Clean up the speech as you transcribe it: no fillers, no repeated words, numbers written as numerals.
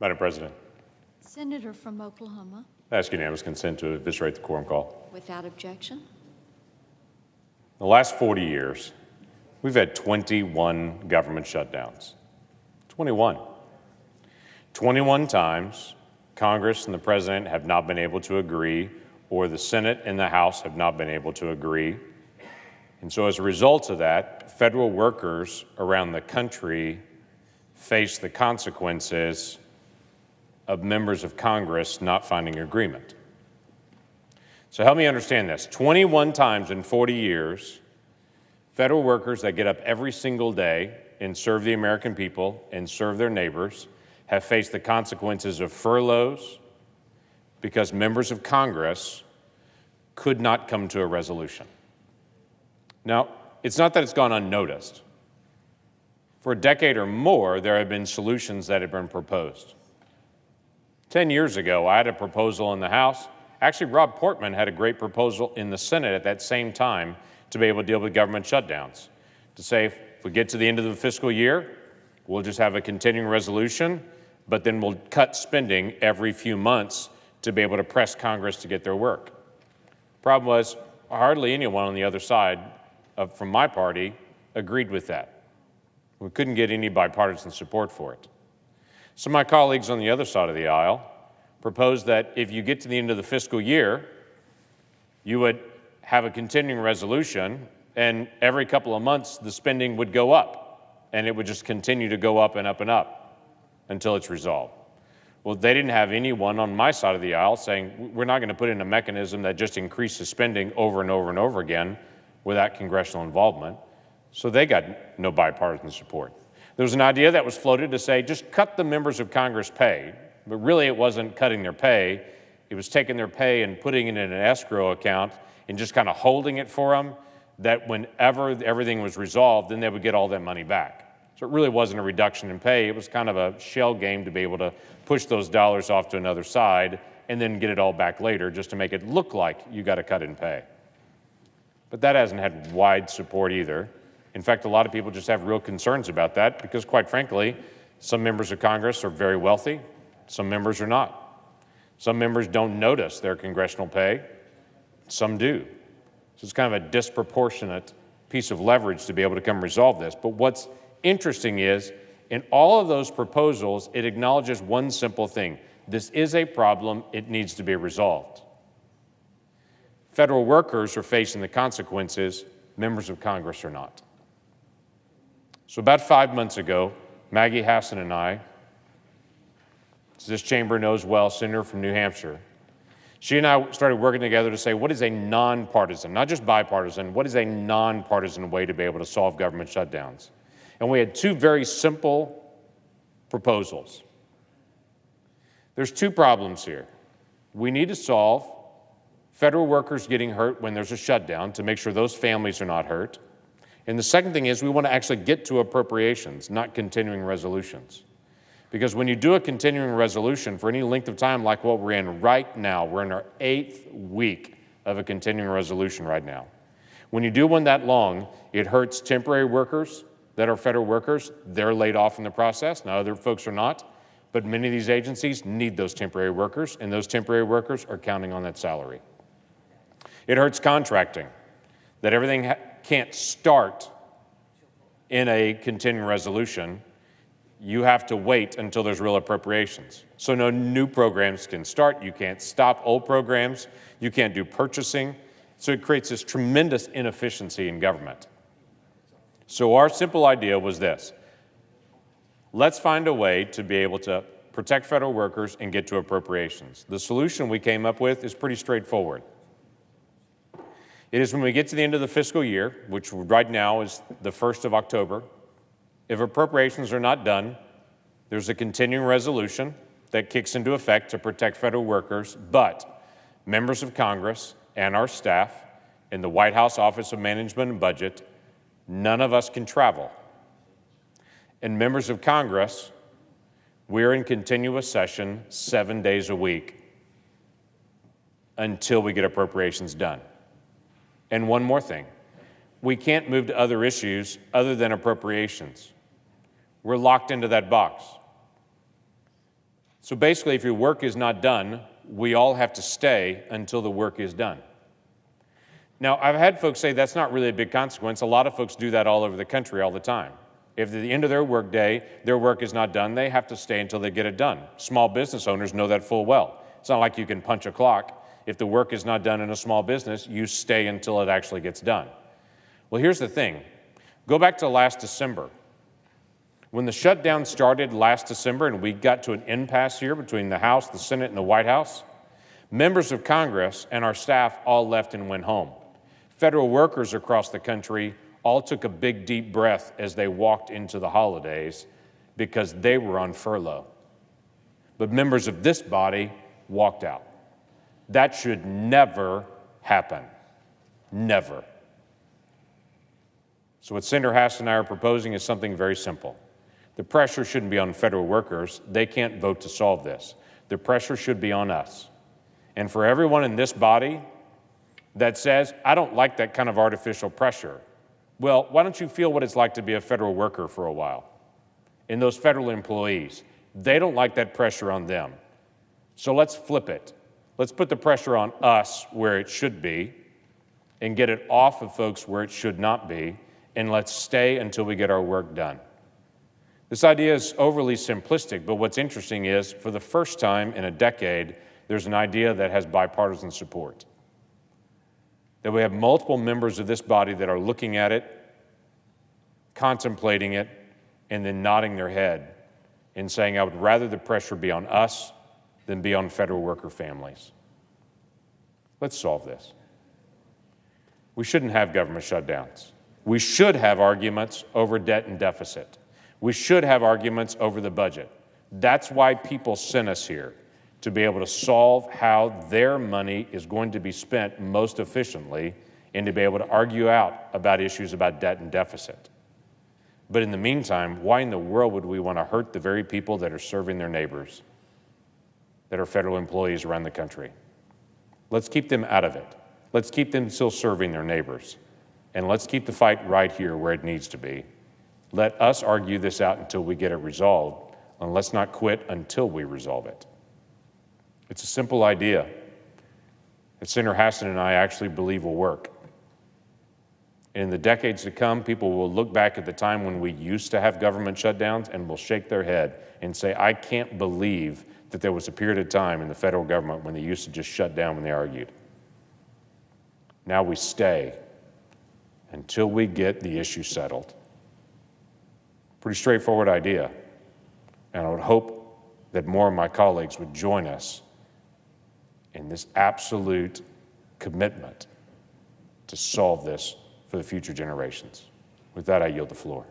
Madam President, Senator from Oklahoma. I ask unanimous consent to eviscerate the quorum call. Without objection. The last 40 years, we've had 21 government shutdowns. 21. 21 times, Congress and the President have not been able to agree, or the Senate and the House have not been able to agree. And so as a result of that, federal workers around the country face the consequences of members of Congress not finding agreement. So help me understand this. 21 times in 40 years, federal workers that get up every single day and serve the American people and serve their neighbors have faced the consequences of furloughs because members of Congress could not come to a resolution. Now, it's not that it's gone unnoticed. For a decade or more, there have been solutions that have been proposed. 10 years ago, I had a proposal in the House. Actually, Rob Portman had a great proposal in the Senate at that same time to be able to deal with government shutdowns. To say, if we get to the end of the fiscal year, we'll just have a continuing resolution, but then we'll cut spending every few months to be able to press Congress to get their work. Problem was, hardly anyone on the other side from my party agreed with that. We couldn't get any bipartisan support for it. So my colleagues on the other side of the aisle proposed that if you get to the end of the fiscal year, you would have a continuing resolution, and every couple of months the spending would go up, and it would just continue to go up and up and up until it's resolved. Well, they didn't have anyone on my side of the aisle saying, we're not going to put in a mechanism that just increases spending over and over and over again without congressional involvement. So they got no bipartisan support. There was an idea that was floated to say, just cut the members of Congress pay, but really it wasn't cutting their pay. It was taking their pay and putting it in an escrow account and just kind of holding it for them, that whenever everything was resolved, then they would get all that money back. So it really wasn't a reduction in pay. It was kind of a shell game to be able to push those dollars off to another side and then get it all back later just to make it look like you got a cut in pay. But that hasn't had wide support either. In fact, a lot of people just have real concerns about that because, quite frankly, some members of Congress are very wealthy, some members are not. Some members don't notice their congressional pay, some do. So it's kind of a disproportionate piece of leverage to be able to come resolve this. But what's interesting is, in all of those proposals, it acknowledges one simple thing. This is a problem, it needs to be resolved. Federal workers are facing the consequences, members of Congress are not. So about 5 months ago, Maggie Hassan and I, as this chamber knows well, senator from New Hampshire, she and I started working together to say, what is a nonpartisan, not just bipartisan, what is a nonpartisan way to be able to solve government shutdowns? And we had two very simple proposals. There's two problems here. We need to solve federal workers getting hurt when there's a shutdown to make sure those families are not hurt. And the second thing is we want to actually get to appropriations, not continuing resolutions. Because when you do a continuing resolution for any length of time like what we're in right now, we're in our 8th week of a continuing resolution right now. When you do one that long, it hurts temporary workers that are federal workers. They're laid off in the process. Now, other folks are not. But many of these agencies need those temporary workers, and those temporary workers are counting on that salary. It hurts contracting, that everything can't start in a continuing resolution. You have to wait until there's real appropriations. So no new programs can start. You can't stop old programs. You can't do purchasing. So it creates this tremendous inefficiency in government. So our simple idea was this. Let's find a way to be able to protect federal workers and get to appropriations. The solution we came up with is pretty straightforward. It is when we get to the end of the fiscal year, which right now is the 1st of October, if appropriations are not done, there's a continuing resolution that kicks into effect to protect federal workers, but members of Congress and our staff in the White House Office of Management and Budget, none of us can travel. And members of Congress, we're in continuous session 7 days a week until we get appropriations done. And one more thing, we can't move to other issues other than appropriations. We're locked into that box. So basically, if your work is not done, we all have to stay until the work is done. Now, I've had folks say that's not really a big consequence. A lot of folks do that all over the country all the time. If at the end of their work day, their work is not done, they have to stay until they get it done. Small business owners know that full well. It's not like you can punch a clock. If the work is not done in a small business, you stay until it actually gets done. Well, here's the thing. Go back to last December. When the shutdown started last December and we got to an impasse here between the House, the Senate, and the White House, members of Congress and our staff all left and went home. Federal workers across the country all took a big, deep breath as they walked into the holidays because they were on furlough. But members of this body walked out. That should never happen. Never. So what Senator Hass and I are proposing is something very simple. The pressure shouldn't be on federal workers. They can't vote to solve this. The pressure should be on us. And for everyone in this body that says, I don't like that kind of artificial pressure, well, why don't you feel what it's like to be a federal worker for a while? And those federal employees, they don't like that pressure on them. So let's flip it. Let's put the pressure on us where it should be and get it off of folks where it should not be, and let's stay until we get our work done. This idea is overly simplistic, but what's interesting is, for the first time in a decade, there's an idea that has bipartisan support. That we have multiple members of this body that are looking at it, contemplating it, and then nodding their head and saying, I would rather the pressure be on us than be on federal worker families. Let's solve this. We shouldn't have government shutdowns. We should have arguments over debt and deficit. We should have arguments over the budget. That's why people sent us here, to be able to solve how their money is going to be spent most efficiently and to be able to argue out about issues about debt and deficit. But in the meantime, why in the world would we want to hurt the very people that are serving their neighbors, that are federal employees around the country? Let's keep them out of it. Let's keep them still serving their neighbors. And let's keep the fight right here where it needs to be. Let us argue this out until we get it resolved, and let's not quit until we resolve it. It's a simple idea that Senator Hassan and I actually believe will work. In the decades to come, people will look back at the time when we used to have government shutdowns and will shake their head and say, I can't believe that there was a period of time in the federal government when they used to just shut down when they argued. Now we stay until we get the issue settled. Pretty straightforward idea. And I would hope that more of my colleagues would join us in this absolute commitment to solve this for the future generations. With that, I yield the floor.